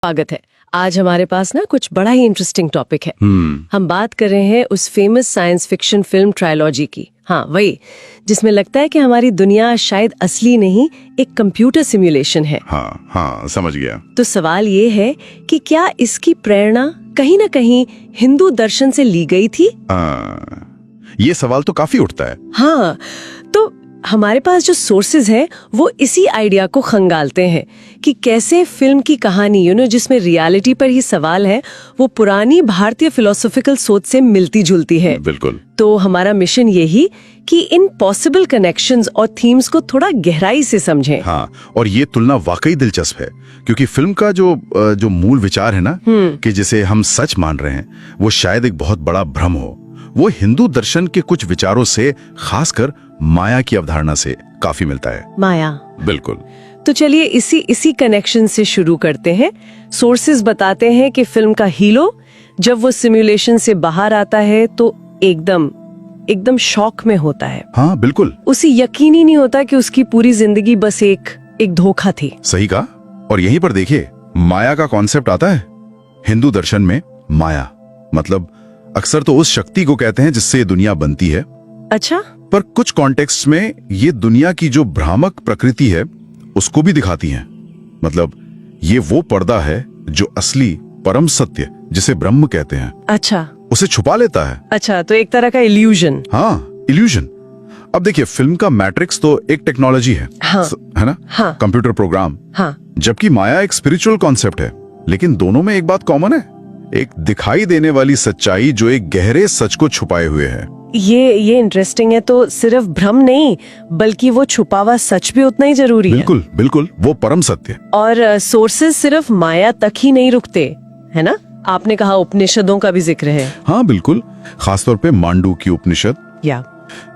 स्वागत है। आज हमारे पास ना कुछ बड़ा ही इंटरेस्टिंग टॉपिक है। हम बात कर रहे हैं उस famous science fiction film trilogy की। हाँ, वही जिसमें लगता है कि हमारी दुनिया शायद असली नहीं, एक कंप्यूटर सिमुलेशन है। हाँ, समझ गया। तो सवाल ये है कि क्या इसकी प्रेरणा कहीं ना कहीं हिंदू दर्शन से ली गई थी? ये सवाल तो काफी उठता है। हाँ, तो हमारे पास जो सोर्सेज हैं वो इसी आइडिया को खंगालते हैं कि कैसे फिल्म की कहानी जिसमें रियलिटी पर ही सवाल है, वो पुरानी भारतीय फिलोसॉफिकल सोच से मिलती जुलती है। बिल्कुल। तो हमारा मिशन यही कि इन पॉसिबल कनेक्शंस और थीम्स को थोड़ा गहराई से समझें। हाँ, और ये तुलना वाकई दिलचस्प है, क्योंकि फिल्म का जो मूल विचार है ना, कि जिसे हम सच मान रहे हैं, वो शायद एक बहुत बड़ा भ्रम हो। वो हिंदू दर्शन के कुछ विचारों से, खासकर माया की अवधारणा से काफी मिलता है। माया, बिल्कुल। तो चलिए इसी कनेक्शन से शुरू करते हैं। सोर्सेज बताते हैं कि फिल्म का हीरो जब वो सिमुलेशन से बाहर आता है तो एकदम शॉक में होता है। हाँ, बिल्कुल। उसे यकीन ही नहीं होता कि उसकी पूरी जिंदगी बस एक धोखा थी। सही कहा। और यहीं पर देखिए, माया का कॉन्सेप्ट आता है हिंदू दर्शन में। माया मतलब अक्सर तो उस शक्ति को कहते हैं जिससे ये दुनिया बनती है। अच्छा। पर कुछ कॉन्टेक्स्ट में ये दुनिया की जो भ्रामक प्रकृति है उसको भी दिखाती हैं। मतलब ये वो पर्दा है जो असली परम सत्य, जिसे ब्रह्म कहते हैं, अच्छा, उसे छुपा लेता है। अच्छा, तो एक तरह का इल्यूजन। हाँ, इल्यूजन। अब देखिए, फिल्म का मैट्रिक्स तो एक टेक्नोलॉजी है। हाँ, है ना? हाँ, कंप्यूटर प्रोग्राम। हाँ, जबकि माया एक स्पिरिचुअल कॉन्सेप्ट है। लेकिन दोनों में एक बात कॉमन है, एक दिखाई देने वाली सच्चाई जो एक गहरे सच को छुपाए हुए है। ये इंटरेस्टिंग है। तो सिर्फ भ्रम नहीं, बल्कि वो छुपा हुआ सच भी उतना ही जरूरी है। बिल्कुल, बिल्कुल, वो परम सत्य। और सोर्सेज सिर्फ माया तक ही नहीं रुकते, है ना? आपने कहा उपनिषदों का भी जिक्र है। हाँ, बिल्कुल। खासतौर पे मांडू की उपनिषद। या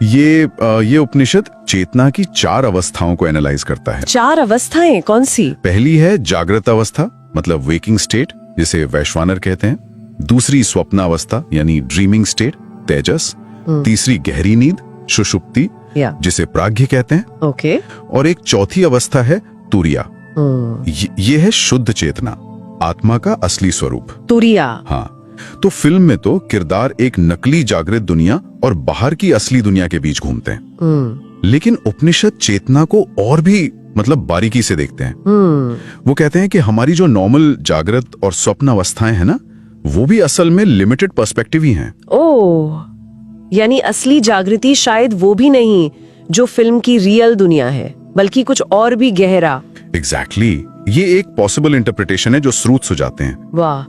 ये उपनिषद चेतना की 4 अवस्थाओं को एनालाइज करता है। 4 अवस्थाएं कौन सी? पहली है जागृत अवस्था, मतलब वेकिंग स्टेट, जिसे वैश्वानर कहते हैं। दूसरी स्वप्न अवस्था, यानी ड्रीमिंग स्टेट, तेजस। तीसरी गहरी नींद, सुषुप्ति, जिसे प्राज्ञ कहते हैं। ओके। और एक चौथी अवस्था है तुरिया। ये है शुद्ध चेतना, आत्मा का असली स्वरूप। तुरिया। हाँ, तो फिल्म में तो किरदार एक नकली जागृत दुनिया और बाहर की असली दुनिया के बीच घूमते हैं। लेकिन उपनिषद चेतना को और भी बारीकी से देखते हैं। वो कहते हैं कि हमारी जो नॉर्मल जागृत और स्वप्न अवस्थाएं हैं ना, वो भी असल में लिमिटेड पर्सपेक्टिव ही हैं। ओह, यानी असली जागृति शायद वो भी नहीं जो फिल्म की रियल दुनिया है, बल्कि कुछ और भी गहरा। एग्जैक्टली। ये एक पॉसिबल इंटरप्रिटेशन है जो स्रोत सुझाते हैं। वाह।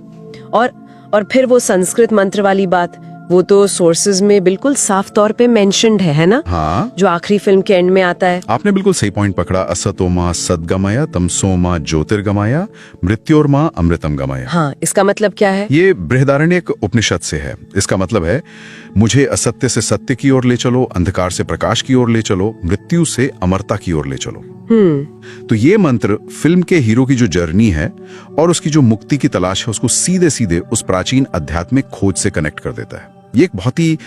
और फिर वो संस्कृत मंत्र वाली बात, वो तो सोर्सेज में बिल्कुल साफ तौर पे मेंशन्ड है ना? हाँ, जो आखिरी फिल्म के एंड में आता है। आपने बिल्कुल सही पॉइंट पकड़ा। असतोमा सद्गमय, तमसोमा ज्योतिर्गमय, मृत्योर्मा अमृतम गमय। हाँ, इसका मतलब क्या है? ये बृहदारण्यक उपनिषद से है। इसका मतलब है, मुझे असत्य से सत्य की ओर ले चलो, अंधकार से प्रकाश की ओर ले चलो, मृत्यु से अमरता की ओर ले चलो। तो ये मंत्र फिल्म के हीरो की जो जर्नी है और उसकी जो मुक्ति की तलाश है, उसको सीधे सीधे उस प्राचीन आध्यात्मिक खोज से कनेक्ट कर देता है। ये एक बहुत ही,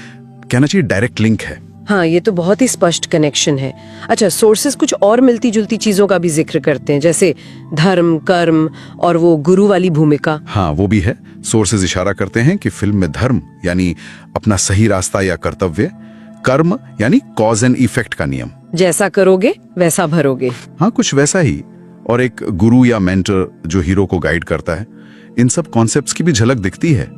कहना चाहिए, डायरेक्ट लिंक है। हाँ, ये तो बहुत ही स्पष्ट कनेक्शन है। अच्छा, सोर्सेस कुछ और मिलती जुलती चीजों का भी जिक्र करते हैं, जैसे धर्म, कर्म और वो गुरु वाली भूमिका। हाँ, वो भी है। सोर्सेस इशारा करते हैं कि फिल्म में धर्म यानी अपना सही रास्ता या कर्तव्य, कर्म यानी कॉज एंड इफेक्ट का नियम, जैसा करोगे वैसा भरोगे। हाँ, कुछ वैसा ही। और एक गुरु या मेंटर जो हीरो को गाइड करता है। इन सब कॉन्सेप्ट्स की भी झलक दिखती है।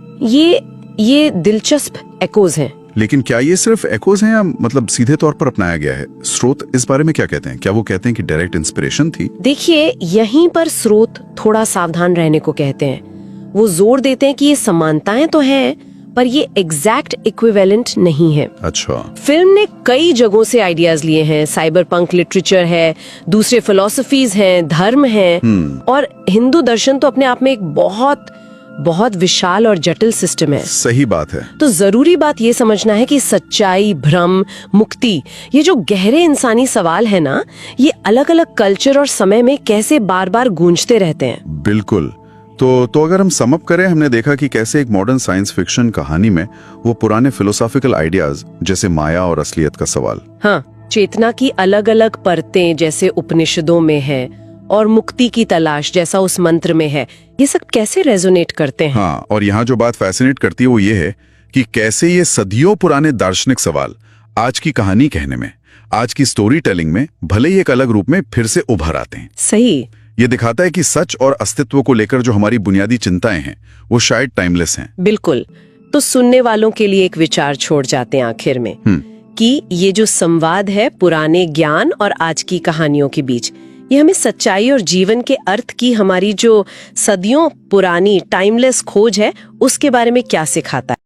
ये दिलचस्प एकोज हैं। लेकिन क्या ये सिर्फ एकोज हैं या सीधे तौर पर अपनाया गया है? स्रोत इस बारे में क्या कहते हैं? क्या वो कहते हैं कि डायरेक्ट इंस्पिरेशन थी? देखिए, यहीं पर स्रोत थोड़ा सावधान रहने को कहते हैं। वो जोर देते हैं कि ये समानताएं तो हैं, पर ये एग्जैक्ट इक्विवेलेंट नहीं है। अच्छा। फिल्म ने कई जगहों से आइडियाज लिए हैं। साइबर पंक लिटरेचर है, दूसरे फिलोसफीज हैं, धर्म है, और हिंदू दर्शन तो अपने आप में एक बहुत विशाल और जटिल सिस्टम है। सही बात है। तो जरूरी बात ये समझना है कि सच्चाई, भ्रम, मुक्ति, ये जो गहरे इंसानी सवाल है ना, ये अलग अलग कल्चर और समय में कैसे बार बार गूंजते रहते हैं। बिल्कुल। तो अगर हम सम अप करें, हमने देखा कि कैसे एक मॉडर्न साइंस फिक्शन कहानी में वो पुराने फिलोसॉफिकल आइडियाज, जैसे माया और असलियत का सवाल, हाँ, चेतना की अलग अलग परतें जैसे उपनिषदों में है, और मुक्ति की तलाश जैसा उस मंत्र में है, ये सब कैसे रेजोनेट करते हैं? हाँ, और यहाँ जो बात फैसिनेट करती है वो ये है कि कैसे ये सदियों पुराने दार्शनिक सवाल आज की कहानी कहने में, आज की स्टोरी टेलिंग में भले ही एक अलग रूप में फिर से उभर आते हैं। सही। ये दिखाता है कि सच और अस्तित्व को लेकर जो हमारी बुनियादी चिंताएं हैं वो शायद टाइमलेस हैं। बिल्कुल। तो सुनने वालों के लिए एक विचार छोड़ जाते हैं आखिर में कि ये जो संवाद है पुराने ज्ञान और आज की कहानियों के बीच, ये हमें सच्चाई और जीवन के अर्थ की हमारी जो सदियों पुरानी टाइमलेस खोज है उसके बारे में क्या सिखाता है।